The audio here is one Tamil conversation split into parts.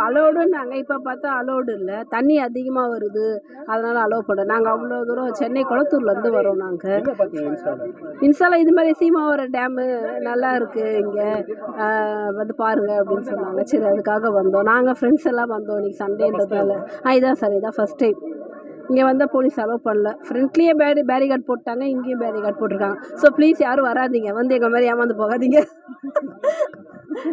அலோடுன்னாங்க. இப்போ பார்த்தா அலோடு இல்ல. தண்ணி அதிகமா வருது. அதனால அலோவ் பண்ணல. நாங்க அவ்வளோ தூரம் சென்னை குளத்தூர்லேருந்து வரோம் நாங்க. என்ன பார்த்தீங்க இன்ஸ்டால? இன்ஸ்டால இது மாதிரி சீமாவரம் டேமு நல்லா இருக்கு இங்க. வந்து பாருங்க அப்படின்னு சொன்னாங்க. சரி அதுக்காக வந்தோம். நாங்க ஃப்ரெண்ட்ஸ் எல்லாம் வந்தோம். இன்னைக்கு சண்டேன்றதால. இதான் சார் இதான் ஃபர்ஸ்ட் டைம். இங்கே வந்தால் போலீஸ் அலோவ் பண்ணல. ஃப்ரண்ட்லேயே பேரிகார்ட் போட்டாங்க, இங்கேயும் பேரிகார்ட் போட்டிருக்காங்க. ஸோ ப்ளீஸ் யாரும் வராதீங்க, வந்து எங்கள் மாதிரி ஏமாந்து போகாதீங்க.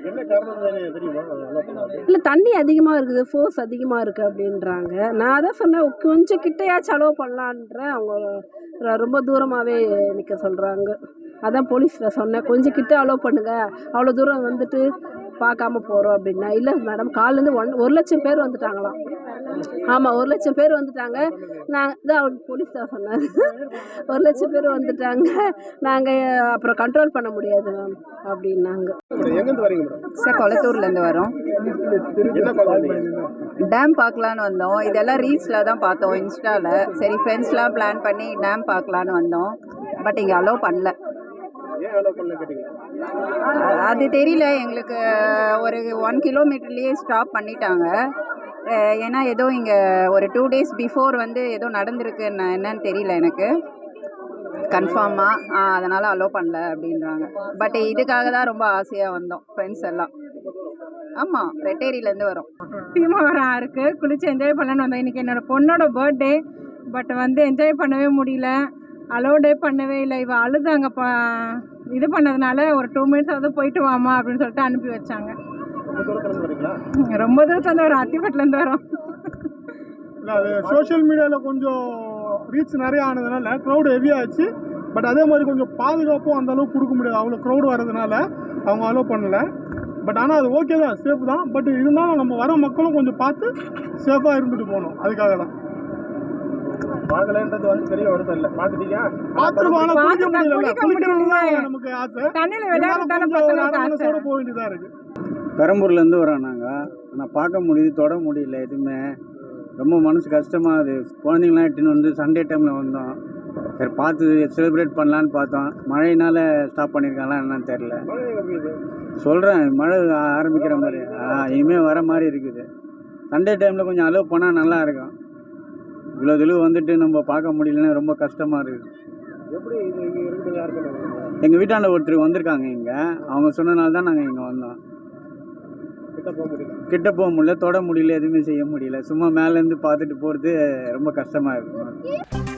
என்ன காரணம் தெரியுமா allow பண்ணாதது? இல்லை தண்ணி அதிகமாக இருக்குது, ஃபோர்ஸ் அதிகமாக இருக்குது அப்படின்றாங்க. நான் அதான் சொன்னேன் கொஞ்சம் கிட்டையாச்சும் அலோவ் பண்ணலான்றேன். அவங்க ரொம்ப தூரமாகவே நிற்க சொல்கிறாங்க. அதான் போலீஸில் சொன்னேன் கொஞ்சம் கிட்ட அலோவ் பண்ணுங்க, அவ்வளோ தூரம் வந்துட்டு பார்க்காம போகிறோம் அப்படின்னா. இல்லை மேடம் காலிலேருந்து 1,00,000 பேர் வந்துட்டாங்களாம். ஆமாம் 1,00,000 பேர் வந்துட்டாங்க. தான் அவர் போலீஸ் தான் சொன்னார். 1,00,000 பேர் வந்துட்டாங்க, நாங்கள் அப்புறம் கண்ட்ரோல் பண்ண முடியாது மேம் அப்படின்னாங்க. எங்கேருந்து வரீங்க மேடம்? சார் கொளத்தூர்லேருந்து வரோம். என்ன பார்க்க வந்தீங்க? டேம் பார்க்கலான்னு வந்தோம். இதெல்லாம் ரீல்ஸில் தான் பார்த்தோம் இன்ஸ்டாவில். சரி ஃப்ரெண்ட்ஸ்லாம் பிளான் பண்ணி டேம் பார்க்கலான்னு வந்தோம். பட் இங்கே அலோவ் பண்ணல. ஏன் அலோவ் பண்ணல கேட்டீங்க? அது தெரியல எங்களுக்கு. ஒரு 1 கிலோமீட்டர்லேயே ஸ்டாப் பண்ணிட்டாங்க. ஏன்னா ஏதோ இங்கே ஒரு 2 days பிஃபோர் வந்து ஏதோ நடந்திருக்கு, என்னன்னு தெரியல எனக்கு கன்ஃபார்மாக. அதனால் அலோவ் பண்ணல அப்படின்றாங்க. பட் இதுக்காக தான் ரொம்ப ஆசையாக வந்தோம் ஃப்ரெண்ட்ஸ் எல்லாம். ஆமாம் ரெட்டேரியிலேருந்து வரோம். பீமாவரம் இருக்குது, குளிச்சு என்ஜாய் பண்ணலான்னு வந்தோம். இன்றைக்கி என்னோடய பொண்ணோட பர்த்டே. பட் வந்து என்ஜாய் பண்ணவே முடியல, அலோடே பண்ணவே இல்லை. இவள் அழுதாங்க இது பண்ணதுனால ஒரு 2 minutes போயிட்டு வாமா அப்படின்னு சொல்லிட்டு அனுப்பி வச்சாங்க. ரொம்ப தூரத்துலேருந்து வரீங்களா? ரொம்ப தூரத்துலேருந்து வரோம், அத்திப்பட்டிலேருந்து வரோம். இல்லை அது சோஷியல் மீடியாவில் கொஞ்சம் ரீச் நிறைய ஆனதுனால க்ரௌடு ஹெவியாகிடுச்சு. பட் அதே மாதிரி கொஞ்சம் பாதுகாப்பும் அந்த அளவுக்கு கொடுக்க முடியாது, அவ்வளோ க்ரௌடு வரதுனால அவங்க அலோவ் பண்ணலை. பட் ஆனால் அது ஓகே தான், சேஃப் தான். பட் இருந்தாலும் நம்ம வர மக்களும் கொஞ்சம் பார்த்து சேஃபாக இருந்துட்டு போகணும், அதுக்காக தான். பார்க்கலன்றது வந்து பெரிய வருத்தம் இல்லை. பார்த்துட்டீங்க? பார்த்துருக்கோம், ஆனால் குளிக்க முடியல. குளிக்கிறது தான் நமக்கு ஆசை. தண்ணியில் ஒரு அரை மனசோட போக வேண்டியதாக இருக்குது. பெரம்பூர்லேருந்து வரோம் நாங்கள். ஆனால் பார்க்க முடியுது, தொட முடியல எதுவுமே. ரொம்ப மனசு கஷ்டமாகுது. குழந்தைங்களாம் எட்டுன்னு வந்து சண்டே டைமில் வந்தோம். சரி பார்த்து செலிப்ரேட் பண்ணலான்னு பார்த்தோம். மழையினால் ஸ்டாப் பண்ணியிருக்காங்களா என்னன்னு தெரில. சொல்கிறேன் மழை ஆரம்பிக்கிற மாதிரி இனிமேல் வர மாதிரி இருக்குது. சண்டே டைமில் கொஞ்சம் அலோவ் பண்ணால் நல்லா இருக்கும். இவ்வளோ தூரம் வந்துட்டு நம்ம பார்க்க முடியலன்னா ரொம்ப கஷ்டமாக இருக்குது. எப்படி இது இங்கே இருக்குது? யாருக்கு? எங்கள் வீட்டாண்ட ஒருத்தர் வந்திருக்காங்க இங்கே, அவங்க சொன்னனால தான் நாங்கள் இங்கே வந்தோம். கிட்ட போக முடியல, தொட முடியல, எதுவுமே செய்ய முடியல. சும்மா மேலேருந்து பார்த்துட்டு போகிறது ரொம்ப கஷ்டமாக இருக்குது.